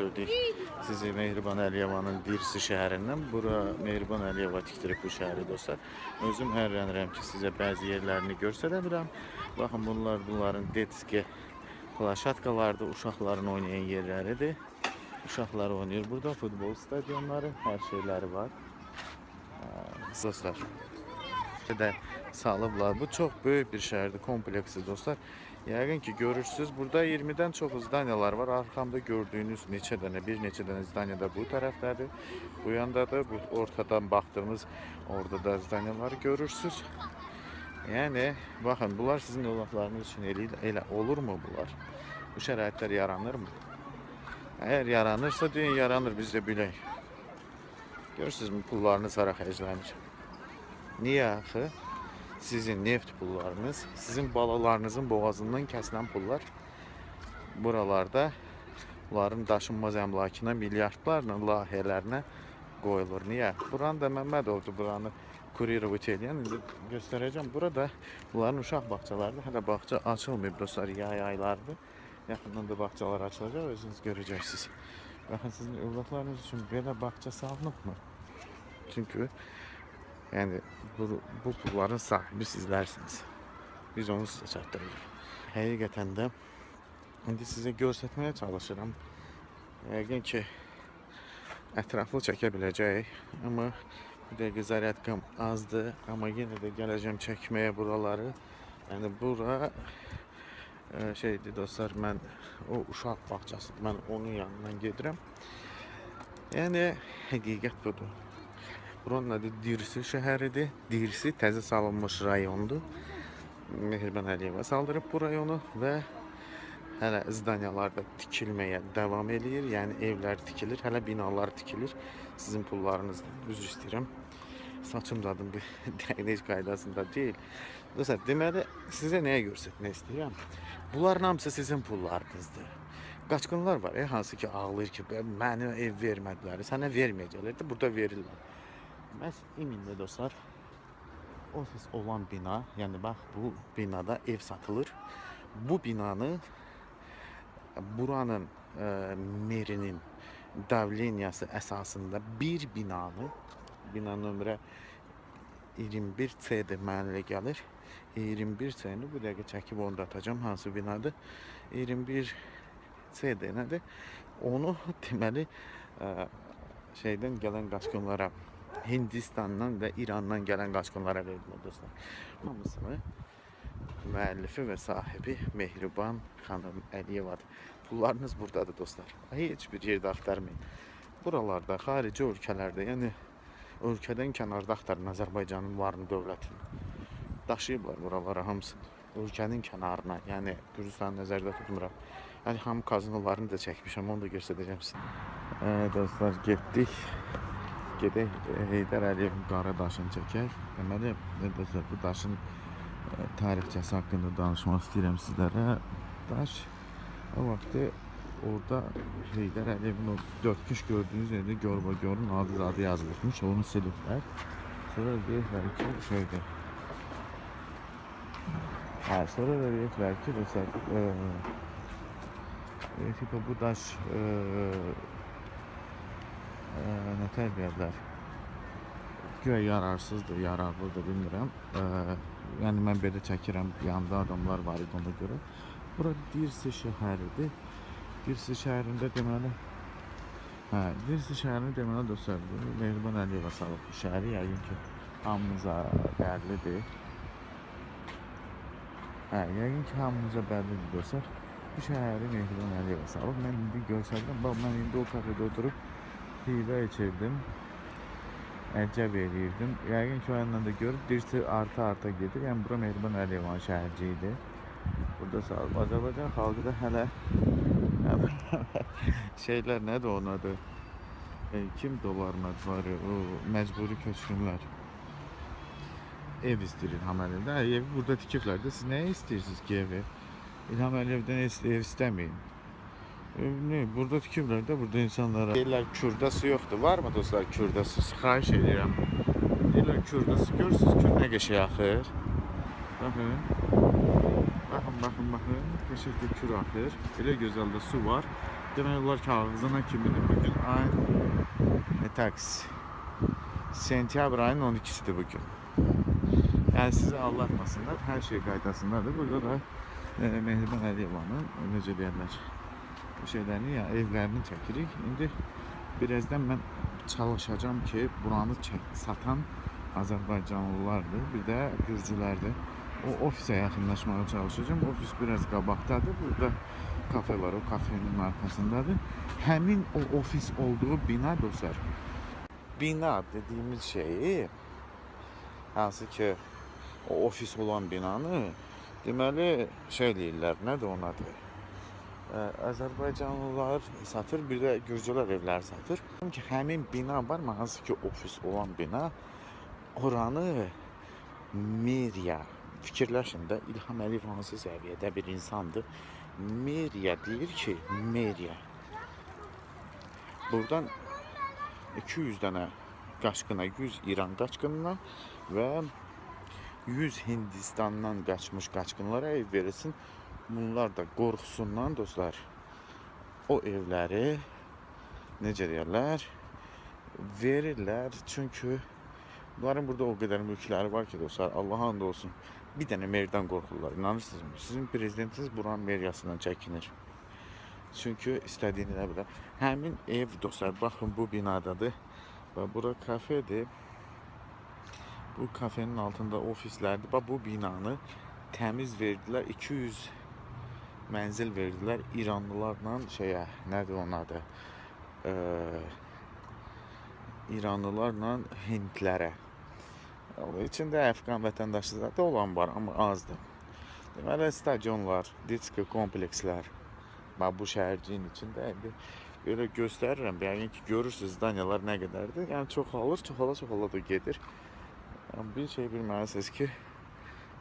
gördük sizi Mehriban Əliyevanın Dirsi şəhərindən. Bura Mehriban Əliyeva tikdirib bu şəhəri dostlar. Özüm ərlənirəm ki, sizə bəzi yerlərini göstərə biləm. Baxın, bunların detski plaşatkalardır, uşaqların oynayan yerləridir. Uşaqlar oynayır burada, futbol stadionları, hər şeyləri var. Dostlar, de salıblar. Bu çok büyük bir şehirdi, kompleksi dostlar. Yəqin ki görürsünüz, burada 20'den çox zdanyalar var. Arkamda gördüğünüz bir neçə dənə zdanya da bu tərəfdədir. Bu yanda da bu ortadan baktığımız orada da zdanyaları görürsünüz. Yani bakın, bunlar sizin övladlarınız için elə olur mu bunlar? Bu şəraitlər yaranır mı? Eğer yaranırsa deyin, yaranır, biz de bilək. Görürsünüz mü, pullarınız hara xərclənir? Niye axı? Sizin neft pullarınız, sizin balalarınızın boğazından kesilen pullar buralarda bunların daşınmaz əmlakına milyardlarla layihələrinə qoyulur. Niye? Buranı da Məmmədovdur, buranı kurirovat edən. İndi göstərəcəm. Burada bunların uşaq bağçalarıdır. Hələ bağça açılmayıb dostlar, yay aylardır. Yaxından da bağçalar açılacaq, özünüz görəcəksiniz. Baxın, sizin övladlarınız üçün belə bağça salınıb mı? Çünkü yani bu pulların sahibi sizlersiniz. Biz onu size çatdırırıq. Həqiqətən də indi sizə göstərməyə çalışıram. Yəqin ki ətraflı çəkə biləcəyik, amma bir dəqiqə zaryadkam azdır, amma yenə də gələcəm çəkməyə buraları. Yəni bura şeydir dostlar, mən o uşaq bağçasıdır, mən onun yanından gedirəm. Yəni həqiqət budur. Buranın adı Dirsi şəhəridir. Dirsi təzə salınmış rayondur. Mehriban Əliyeva saldırıb bu rayonu və hələ zdanyalar da tikilməyə davam edir. Yəni evlər tikilir, hələ binalar tikilir. Sizin pullarınızdan, üzr istəyirəm. Saçım zadım bir dəyiniz qaydasında deyil. Dostlar, deməli sizə nəyə göstərmək istəyirəm? Bunların hamısı sizin pullarınızdır. Qaçqınlar var, hansı ki ağlayır ki, mənə ev vermədilər, sənə verməyəcəklər də, burada verirlər. Məhz İmin'də dostlar ofis olan bina, yani bak bu binada ev satılır. Bu binanı buranın merinin davleniyası əsasında bir bina nömrə 21C-dir, mənə elə gəlir. 21C-ni bu dəqiqə çəkib onu da atacağım, hansı binadır. 21C-dir, nədir? Onu deməli şeydən gələn qaçqınlara, Hindistan'dan ve İran'dan gelen qaçqınlara verdim dostlar. Hamısını müəllifi ve sahibi Mehriban xanım Əliyevadır. Pullarınız buradadır dostlar. Heç bir yerde axtarmayın. Buralarda, xarici ölkələrdə, yəni ölkədən kənarda axtarın Azərbaycanın varını, dövlətini. Daşıyıblar buralara hamısını. Ölkənin kənarına, yəni Gürcistanı nəzərdə tutmuram. Yəni hamı kazinolarını da çəkmişəm, onu da göstərəcəm sizə. Dostlar, getdik. Gedək Heydər Əliyevin qara daşını çəkək. Deməli, dostlar, bu daşın tarixçəsi haqqında danışmaq istəyirəm sizlərə. Daş o vaxtı orada Heydər Əliyevin o 4 kış gördüğünüz yerdə Gorbagor'un adı yazılmış. Onu siliblər. Sonra deyirlər ki, şeydir. Sonra da deyirlər ki, dostlar, bu daş ne tərbiyələr güya yararsızdır, yararlıdır, bilmirəm. Yəni mən belə çəkirəm, yanında adamlar var idi ona görə. Bura Dirsi şəhəridir. Dirsi şəhərində deməli Dirsi şəhərində deməli dostlar, Mehriban Əliyeva salıb bu şəhəri, yəqin ki hamımıza bəllidir. Yəqin ki hamımıza bəllidir dostlar. Bu şəhəri Mehriban Əliyeva salıb. Mən indi görsəldim, bax mən indi o kafede oturup pivə içirdim, əcəb eləyirdim. Yəqin ki o yandan da görüb Dirsi arta gedir. Yəni bura Mehriban Əliyevanın şəhərci idi. Burada sağ Azərbaycan xalqı da hələ şeylər nədir onun adı? Kim doların adı var? O məcburi köçkünlər. Ev istəyir İlham Əliyevdən. Evi burada tikiblər də. Siz nəyə istəyirsiniz ki evi? İlham Əliyevdən ev istəməyin. Ne, burada tikiblər də, burada insanlara. Deyirlər Kürdə su yoxdur. Var mı dostlar Kürdə su? Xahiş edirəm. Deyirlər Kürdə su. Görürsünüz Kür nə qəşəng axır. Baxın. Baxın. Qəşəng Kür axır. Elə gözəl də su var. demək olar ki, ağzına kimidir bugün ayın taksi. Sentyabr ayının 12'sidir bugün. Yani sizi aldatmasınlar, her şey qaydasındadır. Burada da Mehriban Əliyevanın necə deyirlər, bu şeylərini ya evlərini çəkirik. İndi birazdan mən çalışacağım ki, buranı satan Azərbaycanlılardır, bir də gürcülərdir. O ofisə yaxınlaşmağa çalışacağım. Ofis biraz qabaqdadır. Burada kafe var, o kafenin arkasındadır. Həmin o ofis olduğu bina dostlar. Bina dediğimiz şeyi, hansı ki o ofis olan binanı deməli şey deyirlər, nədir onun adı? Azərbaycanlılar satır, bir də gürcülər evləri satır. Çünki həmin bina var mı, hansı ki ofis olan bina, oranı meriya, fikirləşin də, İlham Əliyev hansı səviyyədə bir insandır. Meriya deyir ki, meriya. Buradan 200 dənə qaçqına, 100 İran qaçqınına və 100 Hindistandan qaçmış qaçqınlara ev verilsin. Bunlar da qorxusundan dostlar o evləri necə deyirlər verirlər. Çünki bunların burada o qədər mülkləri var ki dostlar, Allah'a and olsun, bir dənə merdən qorxurlar. İnanırsınızmı? Sizin prezidentiniz buranın meriyasından çəkinir. Çünki istədiyini də bilər. Həmin ev dostlar, baxın bu binadadır. Və bura kafedir. Bu kafenin altında ofislərdir. Bax bu binanı təmiz verdilər. 200 mənzil verdilər İranlılarla şeyə, nədir onun adı? İranlılarla Hindlərə. İçində Əfqan vətəndaşları da olan var, amma azdır. Deməli stadionlar, disko komplekslər. Bax bu şəhərciyin içində indi böyle göstərirəm. Yəni ki görürsünüz zdanyalar nə qədərdir. Yəni çoxalır, çoxala da gedir. Yəni bir şey bilməlisiniz ki,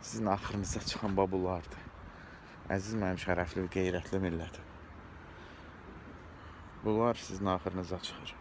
sizin axırınıza çıxan babulardır. Əziz mənim şərəfli, qeyrətli millət. Bunlar sizin axırınıza çıxır.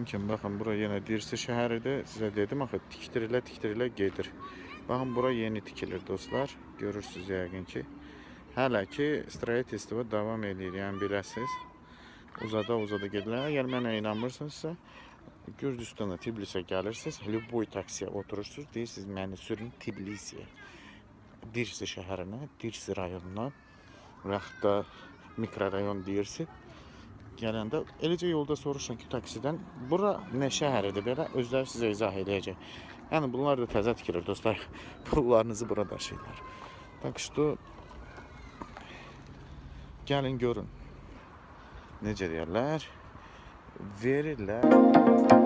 Kimi baxın, bura yenə Dirsi şəhəridir. Sizə dedim axı tiktirilə gedir. Baxın, bura yeni tikilir dostlar. Görürsüz yəqin ki. Hələ ki stроительство davam edir. Yəni biləsiz. Uzada gedirlər. Əgər mənə inanmırsınızsa, Gürcüstana, Tbilisə gəlirsiniz, любой taksiyə oturursunuz, deyirsiniz məni sürün Tbilisiyə. Dirsi şəhərinə, Dirsi rayonuna və yaxud da mikrorayon deyirsiniz. Gələndə eləcə yolda soruşun ki, taksidən bura nə şəhəridir belə, özləri sizə izah edəcək. Yəni bunlar da təzə tikilir dostlar. Pullarınızı bura daşıyırlar. Tak что gəlin görün. Necə deyirlər? Verirlər.